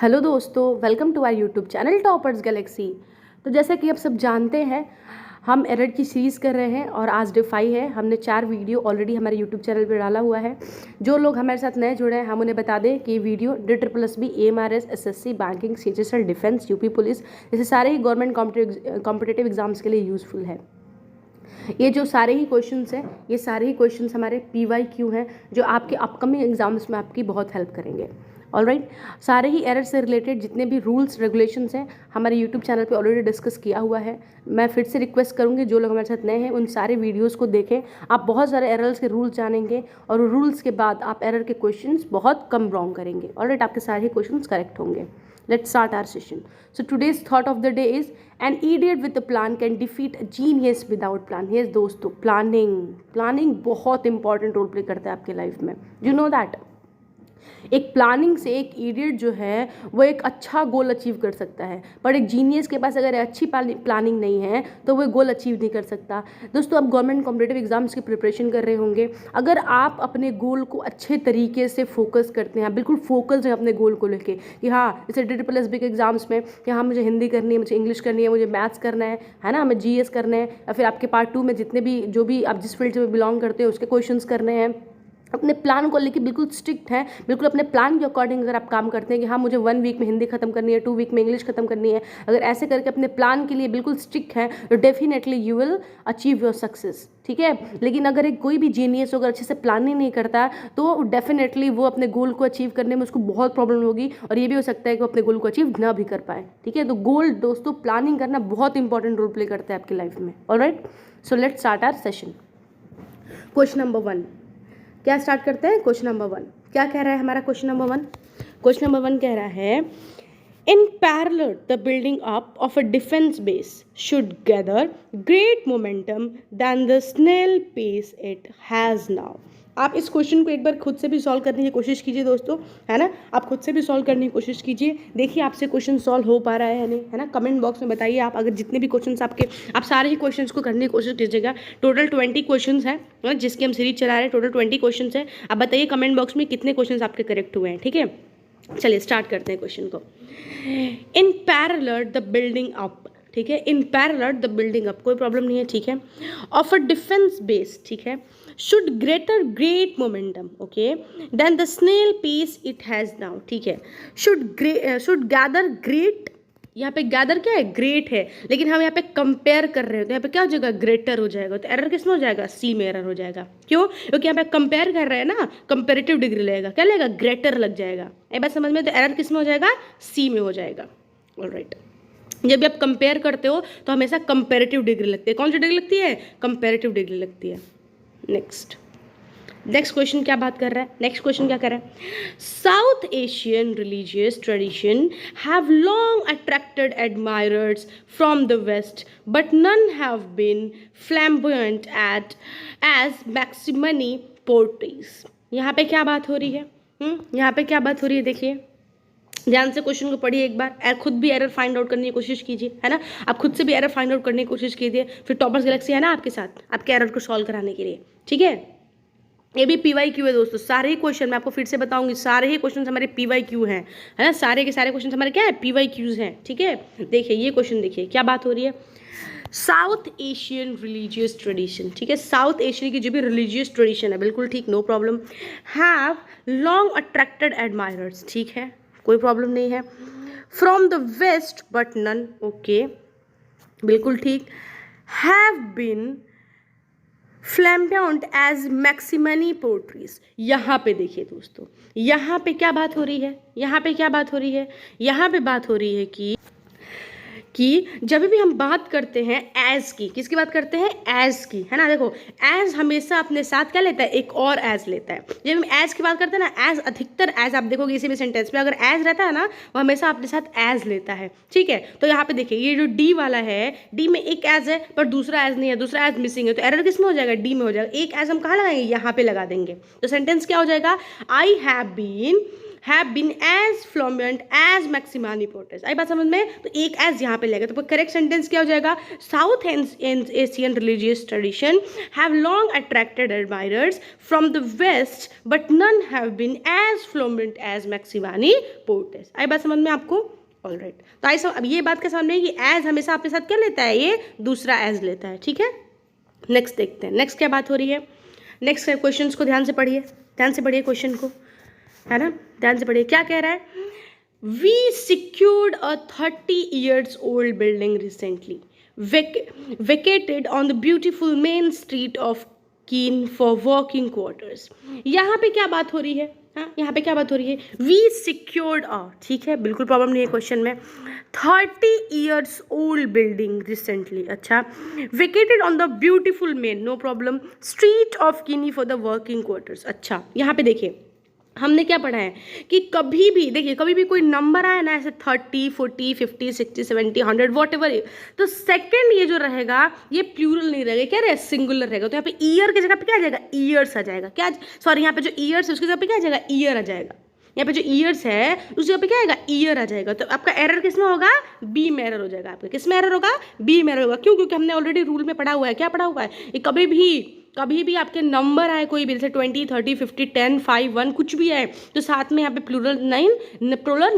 Hello दोस्तों, welcome to our YouTube channel Toppers Galaxy. तो जैसा कि आप सब जानते हैं, हम एरर की सीरीज़ कर रहे हैं और आज डे 5 है। हमने 4 वीडियो ऑलरेडी हमारे यूट्यूब चैनल पर डाला हुआ है। जो लोग हमारे साथ नए जुड़े हैं, हम उन्हें बता दें कि video DSSB, AMRS, SSC, banking, CHSL, defence, UP police जैसे सारे ही गवर्नमेंट कॉम्पिटेटिव एग्जाम्स के लिए यूज़फुल है। ये जो सारे ही क्वेश्चंस हैं, ये सारे ही क्वेश्चंस हमारे PYQ हैं जो आपके अपकमिंग एग्जाम्स में आपकी बहुत हेल्प करेंगे। ऑलराइट, सारे ही एरर से रिलेटेड जितने भी रूल्स रेगुलेशंस हैं हमारे यूट्यूब चैनल पे ऑलरेडी डिस्कस किया हुआ है। मैं फिर से रिक्वेस्ट करूंगी, जो लोग हमारे साथ नए हैं उन सारे वीडियोस को देखें। आप बहुत सारे एरर्स के रूल्स जानेंगे और रूल्स के बाद आप एरर के क्वेश्चंस बहुत कम रॉन्ग करेंगे। ऑलराइट, आपके सारे ही क्वेश्चंस करेक्ट होंगे। Let's start our session. So today's thought of the day is an idiot with a plan can defeat a genius without plan. Yes दोस्तों, प्लानिंग बहुत इंपॉर्टेंट रोल प्ले करता है आपके life में। You know that? एक planning से एक idiot जो है वो एक अच्छा गोल अचीव कर सकता है, पर एक जीनियस के पास अगर अच्छी प्लानिंग नहीं है तो वो गोल अचीव नहीं कर सकता। दोस्तों, आप गवर्नमेंट कॉम्पिटेटिव एग्जाम्स की प्रिपरेशन कर रहे होंगे। अगर आप अपने गोल को अच्छे तरीके से फोकस करते हैं, बिल्कुल फोकस्ड हैं अपने गोल को लेके कि हाँ, जैसे DSSB के एग्जाम्स में कि हाँ मुझे हिंदी करनी है, मुझे इंग्लिश करनी है, मुझे मैथ्स करना है ना, हमें GS करना है, या फिर आपके पार्ट 2 में जितने भी जो भी आप जिस फील्ड से बिलोंग करते हैं उसके क्वेश्चंस करने हैं। अपने प्लान को लेके बिल्कुल स्ट्रिक्ट है, बिल्कुल अपने प्लान के अकॉर्डिंग अगर आप काम करते हैं कि हाँ मुझे 1 वीक में हिंदी खत्म करनी है, 2 वीक में इंग्लिश खत्म करनी है, अगर ऐसे करके अपने प्लान के लिए बिल्कुल स्ट्रिक्ट है तो definitely you will achieve your success. ठीक है, लेकिन अगर एक कोई भी जीनियस अगर अच्छे से प्लानिंग नहीं करता तो डेफिनेटली वो अपने गोल को अचीव करने में उसको बहुत प्रॉब्लम होगी और ये भी हो सकता है कि वो अपने गोल को अचीव ना भी कर पाए। ठीक है, तो गोल दोस्तों प्लानिंग करना बहुत इंपॉर्टेंट रोल प्ले करता है आपकी लाइफ में। Alright, so let's start our session. Question number 1, क्या स्टार्ट करते हैं। क्वेश्चन नंबर 1 क्या कह रहा है हमारा क्वेश्चन नंबर 1? क्वेश्चन नंबर 1 कह रहा है, in parallel the building up of a defence base should gather great momentum than the snail pace it has now. आप इस क्वेश्चन को एक बार खुद से भी सॉल्व करने की कोशिश कीजिए दोस्तों, है ना। आप खुद से भी सॉल्व करने की कोशिश कीजिए, देखिए आपसे क्वेश्चन सॉल्व हो पा रहा है या नहीं, है ना। कमेंट बॉक्स में बताइए आप, अगर जितने भी क्वेश्चंस आपके, आप सारे ही क्वेश्चंस को करने की कोशिश कीजिएगा। टोटल 20 क्वेश्चंस हैं जिसकी हम सीरीज चला रहे हैं। टोटल 20 क्वेश्चंस हैं। आप बताइए कमेंट बॉक्स में कितने क्वेश्चंस आपके करेक्ट हुए हैं। ठीक है, चलिए स्टार्ट करते हैं क्वेश्चन को। इन पैरेलल द बिल्डिंग अप, ठीक है, in parallel the building up, कोई प्रॉब्लम नहीं है। ठीक है, ऑफ अ डिफेंस बेस, ठीक है, should great momentum, okay, then the snail pace it has now. ठीक है, शुड गैदर ग्रेट, यहाँ पे गैदर क्या है, ग्रेट है, लेकिन हम यहाँ पे कंपेयर कर रहे हैं तो यहाँ पे क्या हो जाएगा, ग्रेटर हो जाएगा। तो एरर किस में हो जाएगा, C में एरर हो जाएगा। क्यों? क्योंकि यहाँ पे कंपेयर कर रहे हैं ना, कंपेरेटिव डिग्री लगेगा, क्या लगेगा, ग्रेटर लग जाएगा। एक बात समझ में, तो एरर किस में हो जाएगा, C में हो जाएगा। ऑलराइट, जब भी आप कंपेयर करते हो तो हमेशा कंपेरेटिव डिग्री लगती है। कौन सी डिग्री लगती है, कंपेरेटिव डिग्री लगती है। नेक्स्ट क्वेश्चन क्या बात कर रहा है, नेक्स्ट क्वेश्चन क्या कर रहा है, south Asian religious tradition have long attracted admirers from the west but none have been flamboyant as maximally portrays. यहाँ पे क्या बात हो रही है, यहाँ पे क्या बात हो रही है, देखिए ध्यान से क्वेश्चन को पढ़िए एक बार, खुद भी एरर फाइंड आउट करने की कोशिश कीजिए, है ना। आप खुद से भी एरर फाइंड आउट करने की कोशिश कीजिए, फिर टॉपर्स गैलेक्सी है ना आपके साथ, आपके एरर को सॉल्व कराने के लिए। ठीक है, ये भी PYQ है दोस्तों। सारे ही क्वेश्चन मैं आपको फिर से बताऊंगी, सारे ही क्वेश्चन हमारे PYQ हैं, है ना। सारे के सारे क्वेश्चन हमारे क्या है, PYQs हैं। ठीक है, देखिए ये क्वेश्चन, देखिए क्या बात हो रही है, साउथ एशियन रिलीजियस ट्रेडिशन, ठीक है, साउथ एशिया की जो भी रिलीजियस ट्रेडिशन है, बिल्कुल ठीक, no problem, have long attracted admirers, ठीक है, कोई प्रॉब्लम नहीं है, from the west but none, okay, बिल्कुल ठीक, have been flamboyant as maximally portrays. यहाँ पे देखिए दोस्तों, यहाँ पे क्या बात हो रही है, यहाँ पे क्या बात हो रही है, यहाँ पे बात हो रही है कि जब भी हम बात करते हैं एज की, किसकी बात करते हैं, एज की, है ना। देखो एज हमेशा अपने साथ क्या लेता है, एक और एज लेता है। जब हम एज की बात करते हैं ना, एज, अधिकतर एज आप देखोगे किसी भी सेंटेंस में अगर एज रहता है ना, वो हमेशा अपने साथ एज लेता है। ठीक है, तो यहाँ पे देखिए ये जो D वाला है, D में एक एज है पर दूसरा एज नहीं है, दूसरा एज मिसिंग है, तो एरर किस में हो जाएगा, D में हो जाएगा। एक एज हम कहाँ लगाएंगे, यहाँ पे लगा देंगे, तो सेंटेंस क्या हो जाएगा, I have been have been as flamboyant as maximally portrays. आई बात समझ में? तो एक एज यहाँ पे लगेगा, तो करेक्ट सेंटेंस क्या हो जाएगा? South Asian religious tradition have long attracted admirers from the west but none have been as flamboyant as maximally portrays. आई बात समझ में आपको? ऑल राइट, तो आई अब ये बात का सामने है कि एज हमेशा अपने साथ क्या लेता है? ये दूसरा एज लेता है, ठीक है। नेक्स्ट देखते हैं, नेक्स्ट क्या बात हो रही है। नेक्स्ट क्वेश्चन को ध्यान से पढ़िए, ध्यान से पढ़िए क्वेश्चन को, है ना, ध्यान से पढ़िए। क्या कह रहा है? We secured a 30 years old building recently vacated on the beautiful main street of Keene for working quarters। यहाँ पे क्या बात हो रही है? हाँ, यहाँ पे क्या बात हो रही है? वी सिक्योर्ड अ, ठीक है, बिल्कुल प्रॉब्लम नहीं है क्वेश्चन में। 30 years old building recently, अच्छा, vacated on the beautiful main, no problem, street of Keene for the working quarters। अच्छा, यहाँ पे देखिए हमने क्या पढ़ा है कि कभी भी देखिए, कभी भी कोई नंबर आए ना ऐसे 30, 40, 50, 60, 70, 100 वॉट एवर, तो सेकंड ये जो रहेगा ये प्लूरल नहीं रहेगा, क्या रहेगा? सिंगुलर रहेगा। तो यहाँ पे ईयर की जगह पे क्या आ जाएगा? ईयर्स आ जाएगा। क्या, सॉरी, यहाँ पे जो ईयर्स है उसकी जगह पे क्या आ जाएगा? ईयर आ जाएगा। यहाँ पे जो ईयर्स है उस जगह पे क्या आएगा? ईयर आ जाएगा। तो आपका एरर किस में होगा? बी में एरर हो जाएगा। आपका किस में एरर होगा? बी में एरर होगा। क्यों? क्योंकि हमने ऑलरेडी रूल में पढ़ा हुआ है। क्या पढ़ा हुआ है? ये कभी भी आपके नंबर आए कोई भी, जैसे 20, 30, 50, 10, 5, 1 कुछ भी आए, तो साथ में यहाँ पे प्लूरल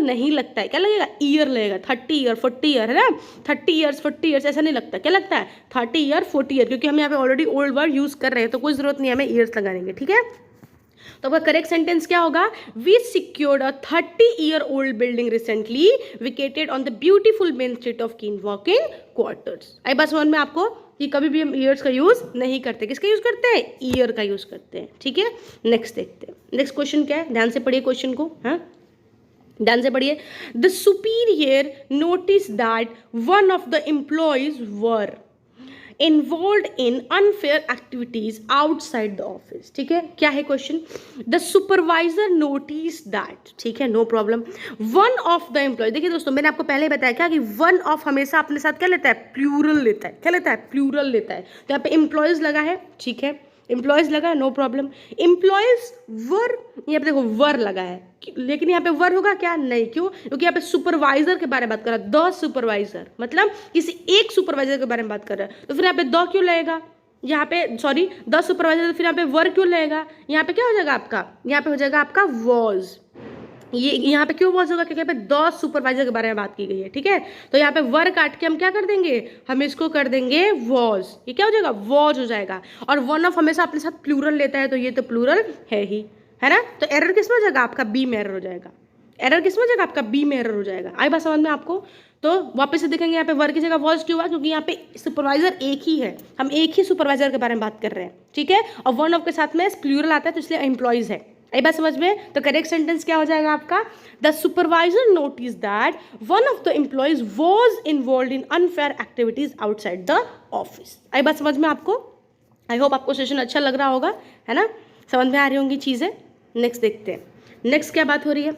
नहीं लगता है। क्या लगेगा? ईयर लगेगा। 30 ईयर, 40 ईयर, है ना, 30 ईयर्स, 40 ईयर्स ऐसा नहीं लगता। क्या लगता है? 30 ईयर, 40 ईयर, क्योंकि हम यहाँ पे ऑलरेडी ओल्ड वर्ड यूज कर रहे हैं, तो कोई जरूरत नहीं है हमें ईयर्स लगाने की, ठीक है। तो आपका करेक्ट सेंटेंस क्या होगा? We secured a 30-year-old building recently vacated on the beautiful main street of keen working quarters. आई बात समझ में आपको कि कभी भी हम ईयर्स का यूज नहीं करते। किसका यूज करते हैं? ईयर का यूज करते हैं, ठीक है। नेक्स्ट देखते हैं, नेक्स्ट क्वेश्चन क्या है, ध्यान से पढ़िए क्वेश्चन को, हाँ ध्यान से पढ़िए। The superior notice that one of the employees were involved in unfair activities outside the office. ठीक है, क्या है question? The supervisor notice that, ठीक है, no problem, one of the employee. देखिए दोस्तों, मैंने आपको पहले बताया क्या कि वन ऑफ हमेशा अपने साथ क्या लेता है? प्लूरल लेता है। क्या लेता है? प्लूरल लेता है। तो यहाँ पे एम्प्लॉयज लगा है, ठीक है, एम्प्लॉयज लगा है, नो प्रॉब्लम। एम्प्लॉयज वर, यहाँ पे देखो वर लगा है, लेकिन यहाँ पे वर होगा क्या? नहीं। क्यों? क्योंकि यहाँ पे सुपरवाइजर के बारे में बात कर रहा है, द सुपरवाइजर, मतलब किसी एक सुपरवाइजर के बारे में बात कर रहा है, तो फिर यहाँ पे द क्यों लगेगा? यहाँ पे सॉरी द सुपरवाइजर, तो फिर यहाँ पे वर क्यों लगेगा? यहाँ पे क्या हो जाएगा आपका? यहाँ पे हो जाएगा आपका वॉज। ये यहाँ पे क्यों वॉज होगा? क्योंकि यहाँ पे द सुपरवाइजर के बारे में बात की गई है, ठीक है। तो यहाँ पे वर काट के हम क्या कर देंगे? हम इसको कर देंगे वॉज। ये क्या हो जाएगा? वॉज हो जाएगा। और वन ऑफ हमेशा अपने साथ प्लूरल लेता है, तो ये तो प्लूरल है ही, है ना। तो एरर किस में हो जाएगा? आपका बी में एरर हो जाएगा। एरर किस में हो जाएगा? आपका बी में एरर हो जाएगा। आई बात समझ में आपको? तो वापस से देखेंगे, यहाँ पे वर की जगह वॉज क्यों हुआ? क्योंकि यहाँ पे सुपरवाइजर एक ही है, हम एक ही सुपरवाइजर के बारे में बात कर रहे हैं, ठीक है। और वन ऑफ के साथ में प्लूरल आता है, तो इसलिए एम्प्लॉयज है। आई बात समझ में? तो करेक्ट सेंटेंस क्या हो जाएगा आपका? The supervisor notice that one of the employees was involve in unfair activities outside the office. आई बात समझ में आपको? आई होप आपको सेशन अच्छा लग रहा होगा, है ना, समझ में आ रही होंगी चीज़ें। नेक्स्ट देखते हैं, नेक्स्ट क्या बात हो रही है?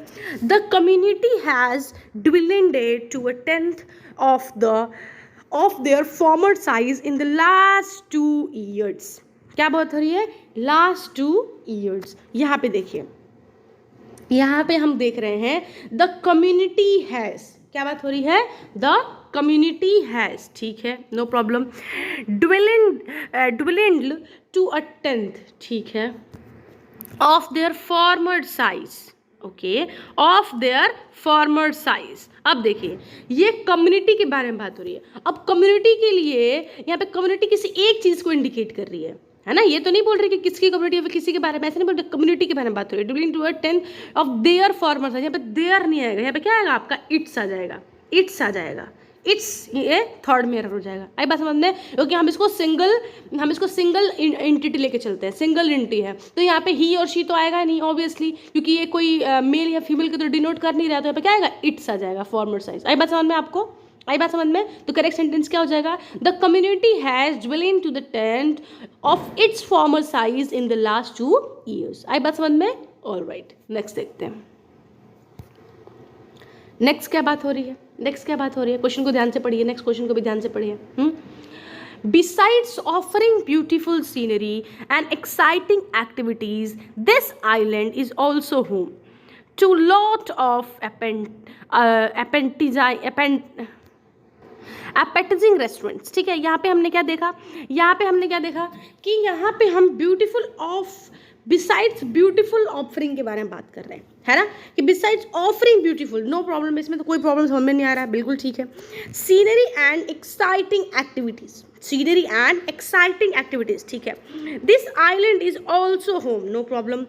The community has dwindled to a tenth of their former size in the last 2 years। क्या बात हो रही है? Last 2 years। यहाँ पे देखिए, यहाँ पे हम देख रहे हैं द कम्युनिटी हैज़, क्या बात हो रही है? द कम्युनिटी हैज़, ठीक है, no problem, dwindled to a tenth, ठीक है, of their former size, okay, of their former size. अब देखिए, ये कम्युनिटी के बारे में बात हो रही है। अब कम्युनिटी के लिए यहाँ पे कम्युनिटी किसी एक चीज़ को इंडिकेट कर रही है ना, ये तो नहीं बोल रही कि किसकी कम्युनिटी है, किसी के बारे में, ऐसे नहीं बोल रही, कम्युनिटी के बारे में बात हो रही है। During to a 10th of their former size, यहाँ पे देयर नहीं आएगा, यहाँ पे क्या आएगा आपका? इट्स आ जाएगा, इट्स आ जाएगा, इट्स, ये थर्ड में एरर हो जाएगा। आई बात समझ में? क्योंकि हम इसको सिंगल एंटिटी लेके चलते हैं, सिंगल एंटिटी है, तो यहाँ पे ही और शी तो आएगा नहीं ऑब्वियसली, क्योंकि ये कोई मेल या फीमेल के तो डिनोट कर नहीं रहा, तो यहाँ पे क्या आएगा? इट्स आ जाएगा, फॉर्मर साइज। आई बात समझ में आपको? आई बात समझ में? तो करेक्ट सेंटेंस क्या हो जाएगा? The community has dwindled to the tenth of its farmer size in the last 2 years। आई बात समझ में? ऑलराइट, नेक्स्ट देखते हैं, नेक्स्ट क्या बात हो रही है? नेक्स्ट क्या बात हो रही है? क्वेश्चन को ध्यान से पढ़िए, नेक्स्ट क्वेश्चन को भी ध्यान से पढ़िए। Besides offering beautiful scenery and exciting activities, this island is also home to lot of appetizing restaurants. ठीक है, यहाँ पे हमने क्या देखा, कि यहाँ पे हम beautiful of besides beautiful offering के बारे में बात कर रहे हैं, है ना, कि besides offering beautiful, no problem, इसमें तो कोई प्रॉब्लम समझ में नहीं आ रहा है, बिल्कुल ठीक है। सीनरी एंड एक्साइटिंग एक्टिविटीज, ठीक है। This island is also home, no problem,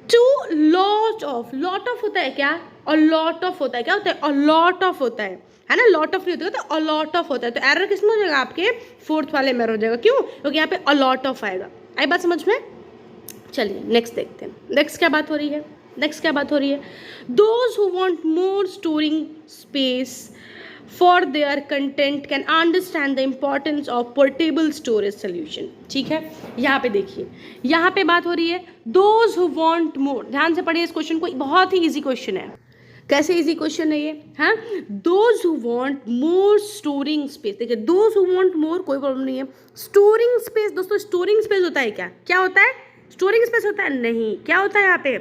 to lot of होता है क्या, और लॉट ऑफ होता है क्या, होता है और लॉट ऑफ होता है ना, लॉट ऑफ नहीं होता तो अलॉट ऑफ होता है। तो एरर किसमें हो जाएगा, आपके फोर्थ वाले में हो जाएगा, क्यों, क्योंकि यहाँ पे अलॉट ऑफ आएगा। आई बात समझ में? चलिए नेक्स्ट देखते हैं, नेक्स्ट क्या बात हो रही है, those who want more storing space for their content can understand the importance of portable storage solution. ठीक है, यहाँ पे देखिए, यहाँ पे बात हो रही है दोज हु वांट मोर, ध्यान से पढ़िए इस क्वेश्चन को, बहुत ही इजी क्वेश्चन है। कैसे इजी क्वेश्चन है ये, हाँ, those who want more storing space, देखिए दोज हु वांट मोर, कोई प्रॉब्लम नहीं है। स्टोरिंग स्पेस, दोस्तों स्टोरिंग स्पेस होता है क्या होता है, स्टोरिंग स्पेस होता है नहीं, क्या होता है यहाँ पे,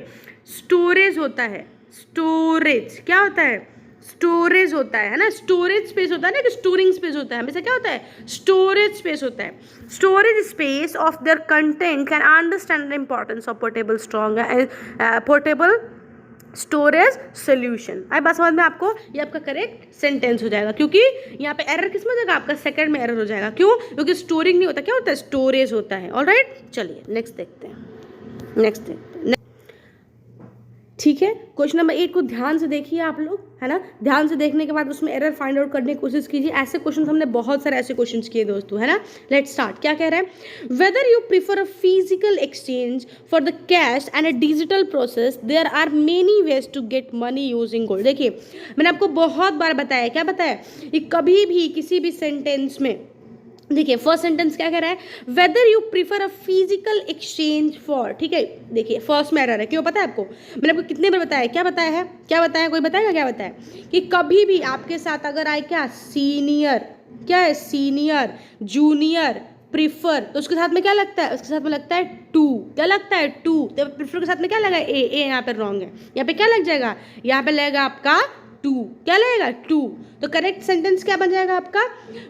स्टोरेज होता है, स्टोरेज क्या होता है, स्टोरेज होता है ना, स्टोरेज स्पेस होता है ना, कि स्टोरिंग स्पेस होता है, हमेशा क्या होता है, स्टोरेज स्पेस होता है। Storage space of their content can understand the importance of portable storage solution. आई बात समझ में आपको, ये आपका करेक्ट सेंटेंस हो जाएगा, क्योंकि यहाँ पे एरर किसमें हो जाएगा, आपका सेकंड में एरर हो जाएगा, क्यों, क्योंकि स्टोरिंग नहीं होता, क्या होता है, स्टोरेज होता है। ऑलराइट, चलिए नेक्स्ट देखते हैं। ठीक है, क्वेश्चन नंबर 8 को ध्यान से देखिए आप लोग, है ना, ध्यान से देखने के बाद उसमें एरर फाइंड आउट करने की कोशिश कीजिए। ऐसे क्वेश्चन हमने बहुत सारे ऐसे क्वेश्चन किए दोस्तों, है ना। लेट्स स्टार्ट, क्या कह रहे हैं, whether you prefer a physical exchange for the cash and a digital process, there are many ways to get money using gold. देखिए मैंने आपको बहुत बार बताया, क्या बताया, कि कभी भी किसी भी सेंटेंस में, देखिए फर्स्ट सेंटेंस क्या कह रहा है, weather you prefer a physical exchange for, ठीक है, देखिए फर्स्ट में एरर है, क्यों पता है आपको, मैंने आपको कितने बार बताया, क्या बताया, कोई बताएगा क्या बताया, कि कभी भी आपके साथ अगर आए क्या, सीनियर, क्या है, सीनियर, जूनियर, प्रीफर, तो उसके साथ में क्या लगता है, उसके साथ में लगता है टू, क्या लगता है, टू, तो प्रीफर के साथ में क्या लगा, ए यहाँ पे रॉन्ग है, यहाँ पे क्या लग जाएगा, यहाँ पे लगेगा आपका टू, क्या लगेगा, टू। तो करेक्ट सेंटेंस क्या बन जाएगा आपका,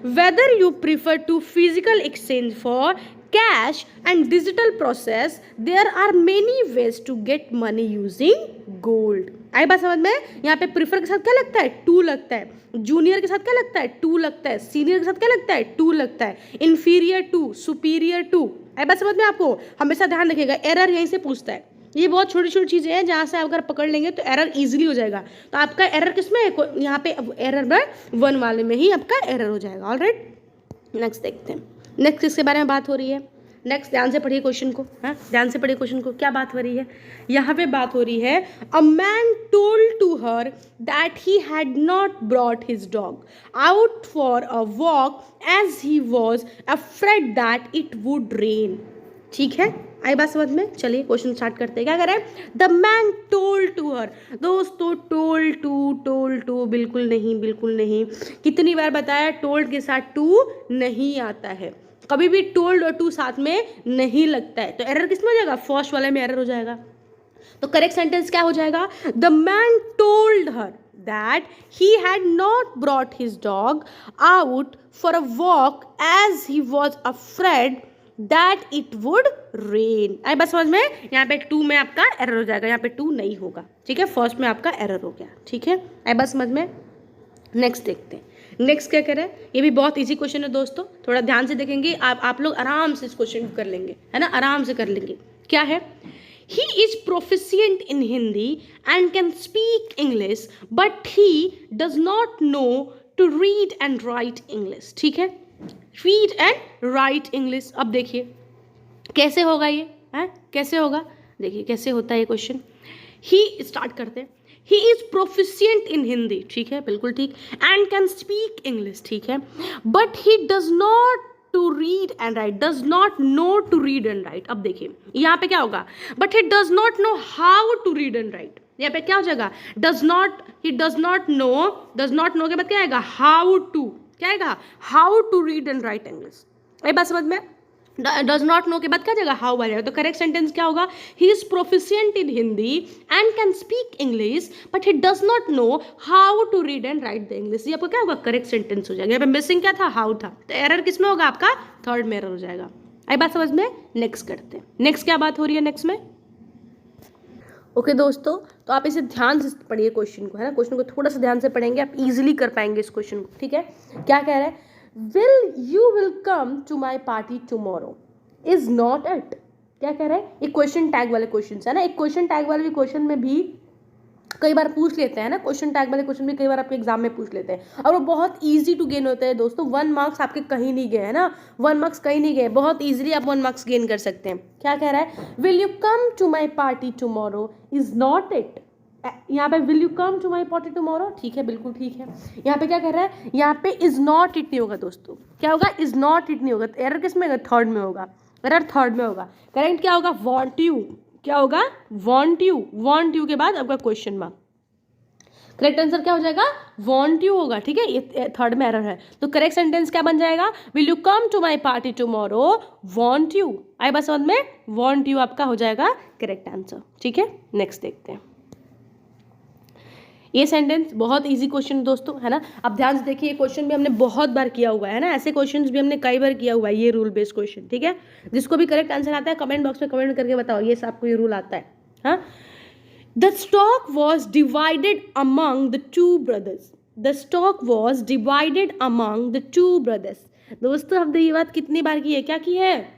whether you prefer to physical exchange for cash and digital process, there are many ways to get money using gold. आई बात समझ में, यहाँ पे प्रीफर के साथ क्या लगता है, टू लगता है, जूनियर के साथ क्या लगता है, टू लगता है, सीनियर के साथ क्या लगता है, टू लगता है, इन्फीरियर टू, सुपीरियर टू। आई बात समझ में आपको, हमेशा ध्यान रखिएगा, एरर यहीं से पूछता है, ये बहुत छोटी छोटी चीज़ें हैं जहाँ से आप अगर पकड़ लेंगे तो एरर इजीली हो जाएगा। तो आपका एरर किसमें है, यहाँ पे एरर में 1 वाले में ही आपका एरर हो जाएगा। ऑलराइट, नेक्स्ट देखते हैं, नेक्स्ट किसके बारे में बात हो रही है, नेक्स्ट ध्यान से पढ़िए क्वेश्चन को, हाँ ध्यान से पढ़िए क्वेश्चन को, क्या बात हो रही है, यहाँ पे बात हो रही है, a man told to her that he had not brought his dog out for a walk as he was afraid that it would rain. ठीक है, आई बात समझ में, चलिए क्वेश्चन स्टार्ट करते हैं, क्या करें, the man told to her, दोस्तों टोल्ड टू बिल्कुल नहीं, कितनी बार बताया, टोल्ड के साथ टू नहीं आता है, कभी भी टोल्ड और टू साथ में नहीं लगता है, तो एरर किसमें हो जाएगा, फर्स्ट वाले में एरर हो जाएगा। तो करेक्ट सेंटेंस क्या हो जाएगा, the man told her that he had not brought his dog out for a walk as he was afraid that it would rain। आई बस समझ में, यहाँ पे 2 में आपका एरर हो जाएगा, यहाँ पे 2 नहीं होगा, ठीक है, फर्स्ट में आपका एरर हो गया, ठीक है, आई बस समझ में। नेक्स्ट देखते हैं, नेक्स्ट क्या करें, ये भी बहुत इजी क्वेश्चन है दोस्तों, थोड़ा ध्यान से देखेंगे आप लोग आराम से इस क्वेश्चन को कर लेंगे, है ना, आराम से कर लेंगे। क्या है, he is proficient in Hindi and can speak English but he does not know to read and write English। ठीक है, read and write English। अब देखिए कैसे होगा ये, है कैसे होगा, देखिए कैसे होता है ये क्वेश्चन। ही स्टार्ट करते हैं, ही इज प्रोफिशिएंट इन हिंदी, ठीक है बिल्कुल ठीक, एंड कैन स्पीक इंग्लिश, ठीक है, but he does not to read and write, does not know to read and write. अब देखिए यहाँ पे क्या होगा, but he does not know how to read and write, यहाँ पे क्या हो जाएगा, does not, he does not know के बाद क्या आएगा, हाउ टू, क्या आएगा, how to read and write English. ये बात समझ में, डज नॉट नो के बाद क्या जाएगा, हाउ आ जाएगा। तो करेक्ट सेंटेंस क्या होगा, he is proficient in Hindi and can speak English but he does not know how to read and write the English. ये आपका क्या होगा, करेक्ट सेंटेंस हो जाएगा। यहाँ पे मिसिंग क्या था, हाउ था, तो एरर किस में होगा, आपका थर्ड में एरर हो जाएगा। आई बात समझ में। नेक्स्ट करते हैं, नेक्स्ट क्या बात हो रही है नेक्स्ट में। ओके दोस्तों, तो आप इसे ध्यान से पढ़िए क्वेश्चन को, है ना, क्वेश्चन को थोड़ा सा ध्यान से पढ़ेंगे आप इजीली कर पाएंगे इस क्वेश्चन को, ठीक है। क्या कह रहा है, will come to my party tomorrow is not it। क्या कह रहा है, एक क्वेश्चन टैग वाले क्वेश्चन है ना, एक क्वेश्चन टैग वाले क्वेश्चन में भी कई बार पूछ लेते हैं ना, क्वेश्चन टैग वाले क्वेश्चन भी कई बार आपके एग्जाम में पूछ लेते हैं और वो बहुत इजी टू गेन होते हैं दोस्तों। 1 मार्क्स आपके कहीं नहीं गए, है ना, 1 मार्क्स कहीं नहीं गए, बहुत इजीली आप 1 मार्क्स गेन कर सकते हैं। क्या कह रहा है, will you come to my party tomorrow is not it. यहाँ पे will you come to my party tomorrow, ठीक है, बिल्कुल ठीक है। यहाँ पे क्या कह रहा है, यहाँ पे इज नॉट इट नहीं होगा दोस्तों, क्या होगा, इज नॉट इट नहीं होगा, तो एरर किस में होगा, थर्ड में होगा, एरर थर्ड में होगा। करेक्ट क्या होगा, वॉन्ट यू, क्या होगा, वॉन्ट यू, वॉन्ट यू के बाद आपका क्वेश्चन मार्क। करेक्ट आंसर क्या हो जाएगा, वॉन्ट यू होगा, ठीक है, ये थर्ड में एरर है। तो करेक्ट सेंटेंस क्या बन जाएगा, will you come to my party tomorrow won't you. आई बात समझ में, वॉन्ट यू आपका हो जाएगा करेक्ट आंसर, ठीक है। नेक्स्ट देखते हैं, ये सेंटेंस बहुत इजी क्वेश्चन दोस्तों, है ना। अब ध्यान से देखिए, ये क्वेश्चन भी हमने बहुत बार किया हुआ है ना, ऐसे क्वेश्चंस भी हमने कई बार किया हुआ है, ये रूल बेस्ड क्वेश्चन, ठीक है। जिसको भी करेक्ट आंसर आता है कमेंट बॉक्स में कमेंट करके बताओ, ये आपको ये रूल आता है। हाँ, the stock was divided among the 2 brothers। The stock was divided among the 2 brothers। दोस्तों हमने ये बात कितनी बार की है, क्या की है,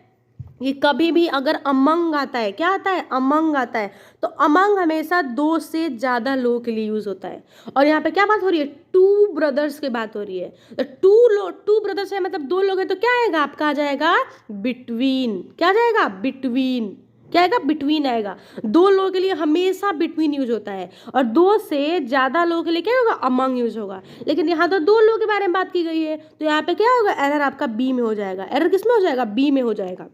ये कभी भी अगर अमंग आता है, क्या आता है, अमंग आता है, तो अमंग हमेशा 2 से ज़्यादा लोगों के लिए यूज होता है। और यहाँ पे क्या बात हो रही है, 2 brothers की बात हो रही है, तो 2 brothers है मतलब 2 लोग हैं, तो क्या आएगा आपका, आ जाएगा बिटवीन। क्या जाएगा, बिटवीन, क्या आएगा, बिटवीन आएगा। 2 लोगों के लिए हमेशा बिटवीन यूज होता है और 2 से ज़्यादा लोगों के लिए क्या होगा, अमंग यूज होगा। लेकिन यहाँ तो 2 लोगों के बारे में बात की गई है, तो यहाँ पे क्या होगा, एरर आपका बी में हो जाएगा। एरर किस में हो जाएगा, बी में हो जाएगा,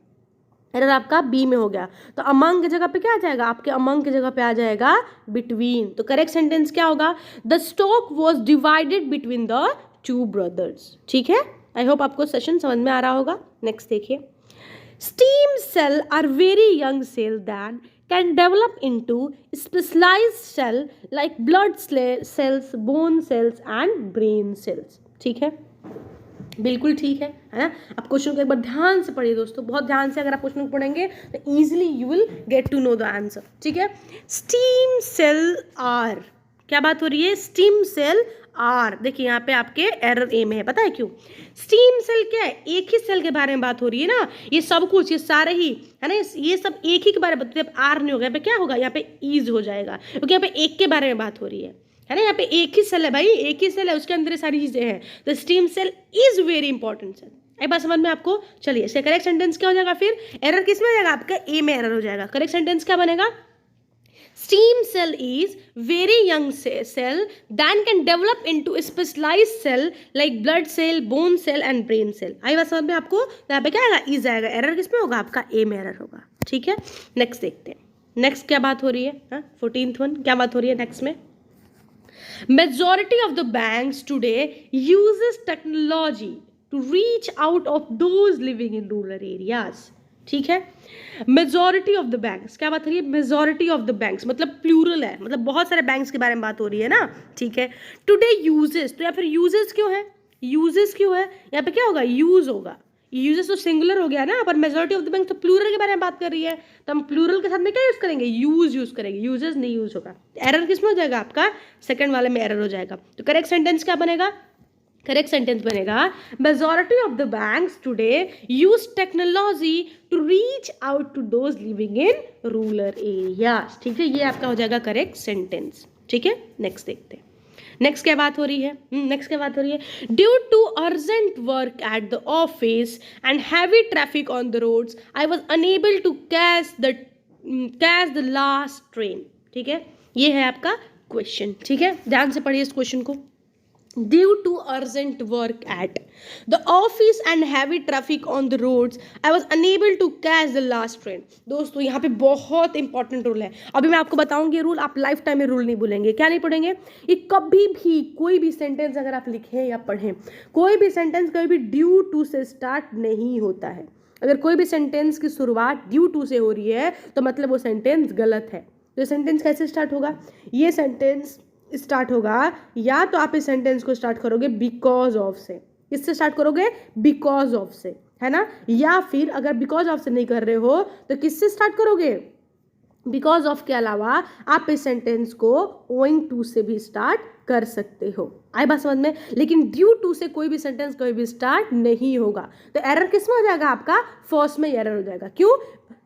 एरर आपका बी में हो गया। तो अमंग की जगह पे क्या आ जाएगा, आपके अमंग की जगह पे आ जाएगा बिटवीन। तो करेक्ट सेंटेंस क्या होगा, the stock was divided between the 2 brothers, ठीक है। आई होप आपको सेशन समझ में आ रहा होगा। नेक्स्ट देखिए, stem cell are very young cell that can develop into specialised cell like blood cells, bone cells and brain cells, ठीक है, बिल्कुल ठीक है ना। आप क्वेश्चन को एक बार ध्यान से पढ़िए दोस्तों, बहुत ध्यान से। अगर आप क्वेश्चन को पढ़ेंगे तो easily you will get to know the answer, ठीक है। स्टीम सेल आर, क्या बात हो रही है, स्टीम सेल आर। देखिए यहाँ पे आपके एरर ए में है, पता है क्यों, स्टीम सेल क्या है, एक ही सेल के बारे में बात हो रही है ना, ये सब कुछ, ये सारे ही है ना, ये सब एक ही के बारे में, जब आर नहीं होगा यहाँ पे क्या होगा, यहाँ पे ईज हो जाएगा, क्योंकि यहाँ पे एक के बारे में बात हो रही है ना। यहाँ पे एक ही सेल है भाई, एक ही सेल है, उसके अंदर सारी चीजें हैं। तो stem cell is very important cell. एक बात समझ में आपको, चलिए इसका करेक्ट सेंटेंस क्या हो जाएगा, फिर एरर किस में हो जाएगा, आपका ए में एरर हो जाएगा। करेक्ट सेंटेंस क्या बनेगा, stem cell is very young cell than can develop into specialised cell like blood cell, bone cell and brain cell. आई बात समझ में आपको, तो यहाँ पे क्या आएगा, इज आएगा। एरर किस में होगा, आपका ए में एरर होगा, ठीक है। नेक्स्ट देखते हैं, नेक्स्ट क्या बात हो रही है, 14th वन क्या बात हो रही है नेक्स्ट में। Majority of the banks today uses technology to reach out of those living in rural areas, ठीक है। मेजॉरिटी ऑफ द बैंक्स, क्या बात हो रही है, मेजॉरिटी ऑफ द बैंक्स मतलब प्लूरल है, मतलब बहुत सारे बैंक्स के बारे में बात हो रही है ना, ठीक है। टुडे यूजेस, तो या फिर यूजेस क्यों है, यूजेस क्यों है, यहाँ पे क्या होगा, यूज होगा। यूजेस तो सिंगुलर हो गया ना, पर मेजॉरिटी ऑफ द बैंक तो प्लूरल के बारे में बात कर रही है, तो हम प्लूरल के साथ में क्या यूज करेंगे, यूज करेंगे, यूजेस नहीं यूज होगा। एरर किस में हो जाएगा, आपका सेकंड वाले में एरर हो जाएगा। तो करेक्ट सेंटेंस क्या बनेगा, करेक्ट सेंटेंस बनेगा majority of the banks today use technology to reach out to those living in rural areas, ठीक है। ये आपका हो जाएगा करेक्ट सेंटेंस, ठीक है। नेक्स्ट देखते हैं, नेक्स्ट क्या बात हो रही है, नेक्स्ट क्या बात हो रही है, due to urgent work at the office and heavy traffic on the roads I was unable to catch the last train, ठीक है। ये है आपका क्वेश्चन, ठीक है, ध्यान से पढ़िए इस क्वेश्चन को। Due to urgent work at the office and heavy traffic on the roads, I was unable to catch the last train। दोस्तों यहाँ पे बहुत इंपॉर्टेंट रूल है, अभी मैं आपको बताऊंगी रूल, आप लाइफ टाइम में रूल नहीं भूलेंगे। क्या नहीं पढ़ेंगे, ये कभी भी कोई भी सेंटेंस अगर आप लिखें या पढ़ें, कोई भी सेंटेंस कभी भी ड्यू टू से स्टार्ट नहीं होता है। अगर कोई भी सेंटेंस की शुरुआत ड्यू टू से हो रही है तो मतलब वो सेंटेंस गलत है। तो सेंटेंस कैसे स्टार्ट होगा, ये सेंटेंस स्टार्ट होगा, या तो आप इस सेंटेंस को स्टार्ट करोगे बिकॉज ऑफ से। किससे स्टार्ट करोगे, बिकॉज ऑफ से, है ना। या फिर अगर बिकॉज ऑफ से नहीं कर रहे हो तो किससे स्टार्ट करोगे, बिकॉज ऑफ के अलावा आप इस सेंटेंस को ओइंग टू से भी स्टार्ट कर सकते हो। आई बात समझ में। लेकिन ड्यू टू से कोई भी सेंटेंस कभी भी स्टार्ट नहीं होगा। तो एरर किस में हो जाएगा, आपका फर्स्ट में एरर हो जाएगा। क्यों,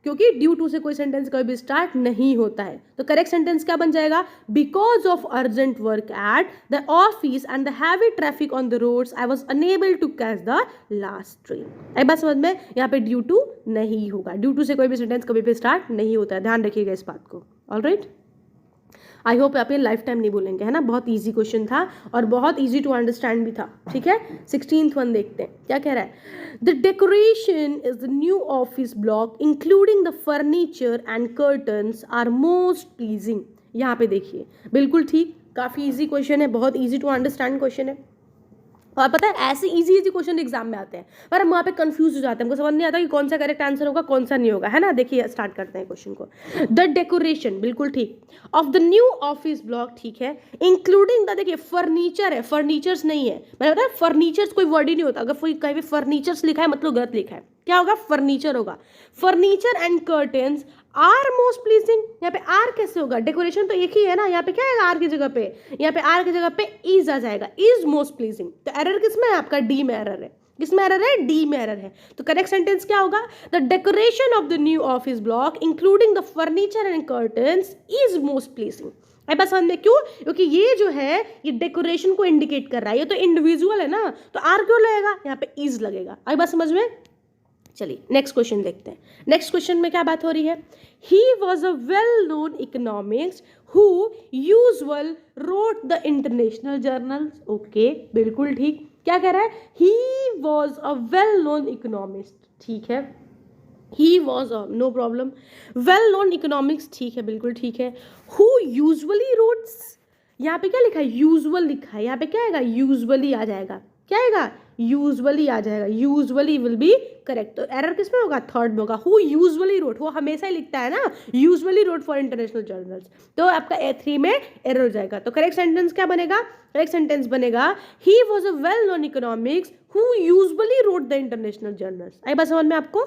क्योंकि ड्यू टू से कोई सेंटेंस कभी भी स्टार्ट नहीं होता है। तो करेक्ट सेंटेंस क्या बन जाएगा, because of urgent work at the office and the heavy traffic on the roads I was unable to catch the last train. आई बात समझ में। यहाँ पे ड्यू टू नहीं होगा, ड्यू टू से कोई भी सेंटेंस कभी भी स्टार्ट नहीं होता है, ध्यान रखिएगा इस बात को। ऑलराइट, आई होप आप ये लाइफ टाइम नहीं बोलेंगे, है ना। बहुत इजी क्वेश्चन था और बहुत इजी टू अंडरस्टैंड भी था, ठीक है। 16th वन देखते हैं क्या कह रहा है। The decoration is the new office block including the furniture and curtains are most pleasing. यहाँ पे देखिए, बिल्कुल ठीक, काफ़ी इजी क्वेश्चन है, बहुत इजी टू अंडरस्टैंड क्वेश्चन है। और पता है ऐसे इजी क्वेश्चन एग्जाम में आते हैं, पर हम वहाँ पे कंफ्यूज हो जाते हैं, हमको समझ नहीं आता कि कौन सा करेक्ट आंसर होगा कौन सा नहीं होगा, है ना। देखिए स्टार्ट करते हैं क्वेश्चन को। द डेकोरेशन, बिल्कुल ठीक, of the new office block, ठीक है, इंक्लूडिंग द, देखिए फर्नीचर है, फर्नीचर्स नहीं है, मैंने बताया फर्नीचर्स कोई वर्ड ही नहीं होता, अगर कहीं भी फर्नीचर्स लिखा है मतलब गलत लिखा है, क्या होगा, फर्नीचर होगा। Furniture and curtains are most pleasing, यहाँ पे आर कैसे होगा, डेकोरेशन तो एक ही है ना, यहाँ पे क्या है आर की जगह पे, यहाँ पे आर की जगह पे इज आ जाएगा, इज मोस्ट प्लीजिंग। तो एरर किसमें है, आपका डी में एरर है, किसमें एरर है, डी में एरर है। तो करेक्ट सेंटेंस क्या होगा, the decoration of the new office block including the furniture and curtains is most pleasing. आई बात समझ में, क्यों, क्योंकि ये जो है ये डेकोरेशन को इंडिकेट कर रहा है, ये तो इंडिविजुअल है ना, तो आर क्यों लगेगा, यहाँ पे इज लगेगा। आई बात समझ में। चलिए नेक्स्ट क्वेश्चन देखते हैं। नेक्स्ट क्वेश्चन में क्या बात हो रही है, he was a well known economist who usual wrote the international journals. Okay, बिल्कुल ठीक, क्या कह रहा है, he was a well known economist, ठीक है, he was a, no problem, well known economics, ठीक है, बिल्कुल ठीक है। हु यूजुअली रोट्स, यहाँ पे क्या लिखा है, यूजुअल लिखा है, यहाँ पे क्या आएगा, यूजुअली आ जाएगा, क्या आएगा, यूजुअली आ जाएगा, यूजुअली विल बी करेक्ट। तो एरर किस में होगा, थर्ड में होगा, हु यूजुअली रोट, वो हमेशा ही लिखता है ना, usually wrote for international journals, तो आपका A3 में एरर हो जाएगा। तो करेक्ट सेंटेंस क्या बनेगा, करेक्ट सेंटेंस बनेगा he was a well known economics who usually wrote the international journals. आई बात समझ में आपको।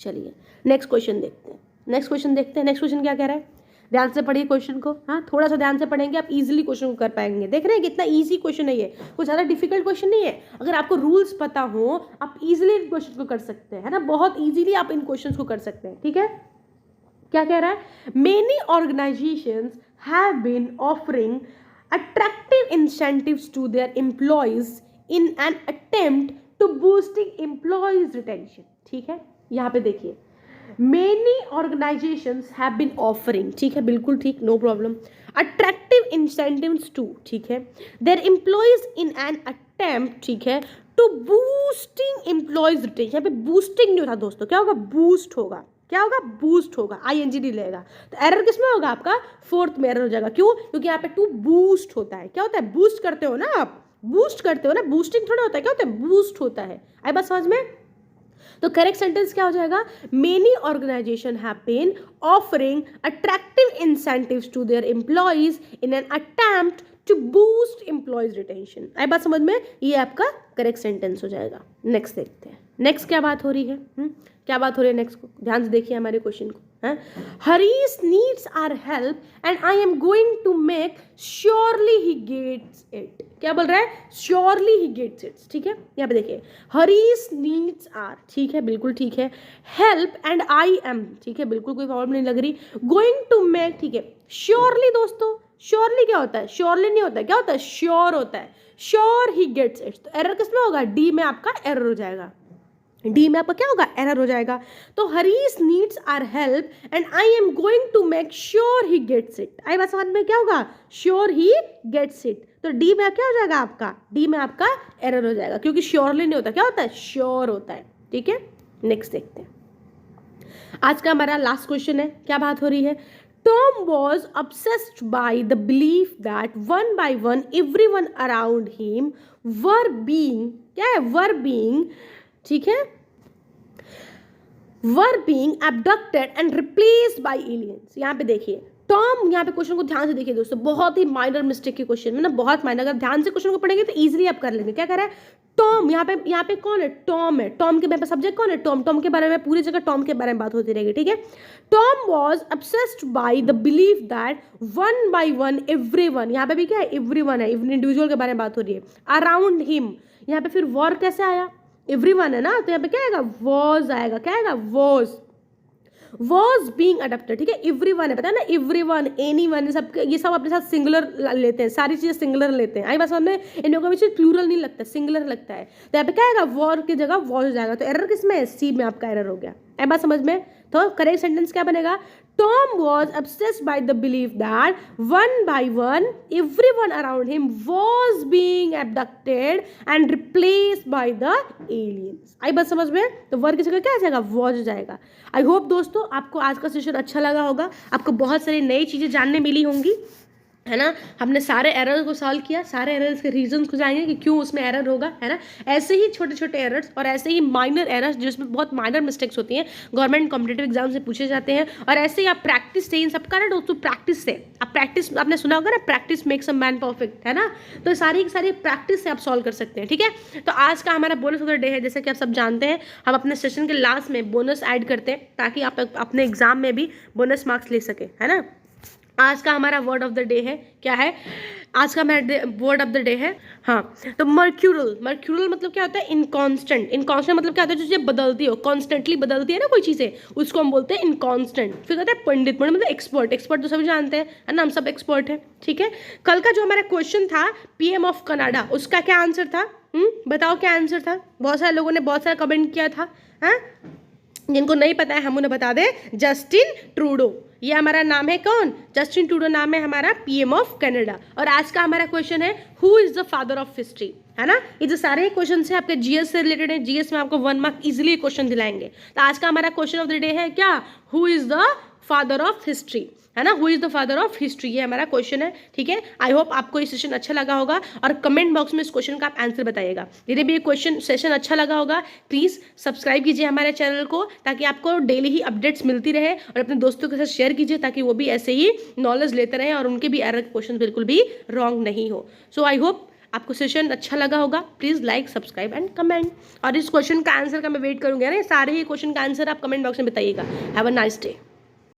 चलिए नेक्स्ट क्वेश्चन देखते हैं, नेक्स्ट क्वेश्चन देखते हैं। नेक्स्ट क्वेश्चन क्या कह रहा है, ध्यान से पढ़िए क्वेश्चन को, हाँ थोड़ा सा ध्यान से पढ़ेंगे आप इजीली क्वेश्चन को कर पाएंगे। देख रहे हैं कितना इजी क्वेश्चन है, ये कुछ ज़्यादा डिफिकल्ट क्वेश्चन नहीं है। अगर आपको रूल्स पता हो आप इजीली इन क्वेश्चन को कर सकते हैं, है ना, बहुत इजीली आप इन क्वेश्चन को कर सकते हैं, ठीक है। क्या कह रहा है, many organisations have been offering attractive incentives to their employees in an attempt to boosting employees retention, ठीक है। यहाँ पे देखिए many organizations have been offering, ठीक है, बिल्कुल ठीक, no problem, attractive incentives to, ठीक है, their employees in an attempt, ठीक है, to boosting employees retention। यहाँ पे boosting नहीं होता दोस्तों, क्या होगा, boost होगा, क्या होगा, बूस्ट होगा, ING नहीं लगेगा। तो एरर किसमें होगा, आपका फोर्थ में एरर हो जाएगा। क्यों, क्योंकि यहाँ पे टू बूस्ट होता है, क्या होता है, बूस्ट करते हो ना आप, बूस्ट करते हो ना, बूस्टिंग थोड़ा होता है, क्या होता है, बूस्ट होता है। आई बात समझ में। तो करेक्ट सेंटेंस क्या हो जाएगा, many organization have been offering attractive incentives to their employees in an attempt to boost employees retention. आई बात समझ में, ये आपका करेक्ट सेंटेंस हो जाएगा। नेक्स्ट देखते हैं, नेक्स्ट क्या बात हो रही है, क्या बात हो रही है नेक्स्ट को ध्यान से देखिए हमारे क्वेश्चन को। Harish needs our help and I am going to make surely he gets it. क्या बोल रहा है, श्योरली ही गेट्स इट, ठीक है। यहाँ पे देखिए हरीश नीड्स आर, ठीक है, बिल्कुल ठीक है। हेल्प एंड आई एम, ठीक है, बिल्कुल कोई प्रॉब्लम नहीं लग रही। गोइंग टू मेक, ठीक है। श्योरली दोस्तों, श्योरली क्या होता है, श्योरली नहीं होता है, क्या होता है, श्योर होता है, श्योर ही गेट्स इट। तो एरर किसमें होगा, डी में आपका एरर हो जाएगा, डी में आपका क्या होगा, एरर हो जाएगा। तो Harish needs our help and I am going to make sure he gets it. आई बात समझ में, क्या होगा, श्योर ही गेट्स इट। तो डी में क्या हो जाएगा आपका, डी में आपका एरर हो जाएगा, क्योंकि श्योरली नहीं होता, क्या होता है, श्योर होता है, ठीक है। नेक्स्ट देखते हैं, आज का हमारा लास्ट क्वेश्चन है, क्या बात हो रही है। Tom was obsessed by the belief that one by one everyone around him were being, क्या है, were being, ठीक है, were being abducted and replaced by aliens. यहाँ पे देखिए टॉम, यहाँ पे क्वेश्चन को ध्यान से देखिए दोस्तों, बहुत ही माइनर मिस्टेक के क्वेश्चन है ना, बहुत माइनर। अगर ध्यान से क्वेश्चन को पढ़ेंगे तो इजीली आप कर लेंगे। क्या कह रहा है टॉम, यहाँ पे कौन है, टॉम है। टॉम के बारे में सब्जेक्ट कौन है, टॉम। टॉम के बारे में पूरी जगह टॉम के बारे में बात होती रहेगी, ठीक है। Tom was obsessed by the belief that one by one everyone, यहाँ पे भी क्या है, एवरीवन है, इंडिविजुअल के बारे में बात हो रही है। अराउंड हिम, यहाँ पे फिर वॉर कैसे आया, एवरीवन है ना, तो यहाँ पे क्या आएगा, वॉज आएगा। क्या आएगा, वॉज बीइंग अडॉप्टेड, ठीक है। एवरीवन है, पता है ना, एवरीवन, एनीवन, सब ये सब अपने साथ सिंगुलर लेते हैं, सारी चीजें सिंगुलर लेते हैं। आई बात समझ में, इन लोगों का प्लूरल नहीं लगता, सिंगुलर लगता है। तो यहाँ पे क्या आएगा, वॉर की जगह वॉज जाएगा। तो एरर किसमें है, सी में आपका एरर हो गया। आई बात समझ में, तो करेक्ट सेंटेंस क्या बनेगा, Tom was obsessed by the belief that one by one everyone around him was being abducted and replaced by the aliens। आई बात समझ में, तो वर्ग की जगह क्या आ जाएगा, वॉज जाएगा। आई होप दोस्तों आपको आज का सेशन अच्छा लगा होगा, आपको बहुत सारी नई चीज़ें जानने मिली होंगी, है ना। हमने सारे एरर्स को सॉल्व किया, सारे एरर्स के रीजंस को जानेंगे कि क्यों उसमें एरर होगा, है ना। ऐसे ही छोटे छोटे एरर्स और ऐसे ही माइनर एरर्स जिसमें बहुत माइनर मिस्टेक्स होती हैं, गवर्नमेंट कॉम्पिटेटिव एग्जाम से पूछे जाते हैं। और ऐसे ही आप प्रैक्टिस से, इन सबका ना दोस्तों प्रैक्टिस से, आप प्रैक्टिस, आपने सुना होगा ना, practice makes a man perfect, है ना। तो सारी प्रैक्टिस से आप सॉल्व कर सकते हैं, ठीक है। तो आज का हमारा बोनस ऑफ द डे है, जैसे कि आप सब जानते हैं, हम अपने सेशन के लास्ट में बोनस ऐड करते हैं ताकि आप अपने एग्जाम में भी बोनस मार्क्स ले सके, है ना। आज का हमारा वर्ड ऑफ द डे है, क्या है आज का हमारा वर्ड ऑफ द डे है, हाँ, तो मर्क्यूरल। मर्क्यूरल मतलब क्या होता है, इनकॉन्स्टेंट। इनकॉन्स्टेंट मतलब क्या होता है, जो चीज़ें बदलती हो, कॉन्स्टेंटली बदलती है ना कोई चीज़ें, उसको हम बोलते हैं इनकॉन्स्टेंट। फिर कहते हैं पंडित, पंडित मतलब एक्सपर्ट। एक्सपर्ट तो सभी जानते हैं, है ना, हम सब एक्सपर्ट हैं, ठीक है। कल का जो हमारा क्वेश्चन था पीएम ऑफ कनाडा, उसका क्या आंसर था, बताओ क्या आंसर था। बहुत सारे लोगों ने बहुत सारा कमेंट किया था, हाँ, जिनको नहीं पता है हम उन्हें बता दें, जस्टिन ट्रूडो। ये हमारा नाम है, कौन, जस्टिन ट्रूडो नाम है हमारा पीएम ऑफ कनाडा। और आज का हमारा क्वेश्चन है who is the father of history, है ना। ये जो सारे क्वेश्चन है आपके जीएस से रिलेटेड है, जीएस में आपको 1 मार्क इजीली क्वेश्चन दिलाएंगे। तो आज का हमारा क्वेश्चन ऑफ द डे है क्या, who is the father of history, है ना, who is the father of history, ये हमारा क्वेश्चन है, ठीक है। आई होप आपको ये सेशन अच्छा लगा होगा और कमेंट बॉक्स में इस क्वेश्चन का आप आंसर बताइएगा। यदि भी ये क्वेश्चन सेशन अच्छा लगा होगा प्लीज़ सब्सक्राइब कीजिए हमारे चैनल को, ताकि आपको डेली ही अपडेट्स मिलती रहे, और अपने दोस्तों के साथ शेयर कीजिए ताकि वो भी ऐसे ही नॉलेज लेते रहें और उनके भी एरर क्वेश्चन बिल्कुल भी रॉन्ग नहीं हो। सो आई होप आपको सेशन अच्छा लगा होगा। Please like, subscribe and comment. और इस क्वेश्चन का आंसर का मैं वेट करूँगी, ना सारे ही क्वेश्चन का आंसर आप कमेंट बॉक्स में बताइएगा। Have a nice day.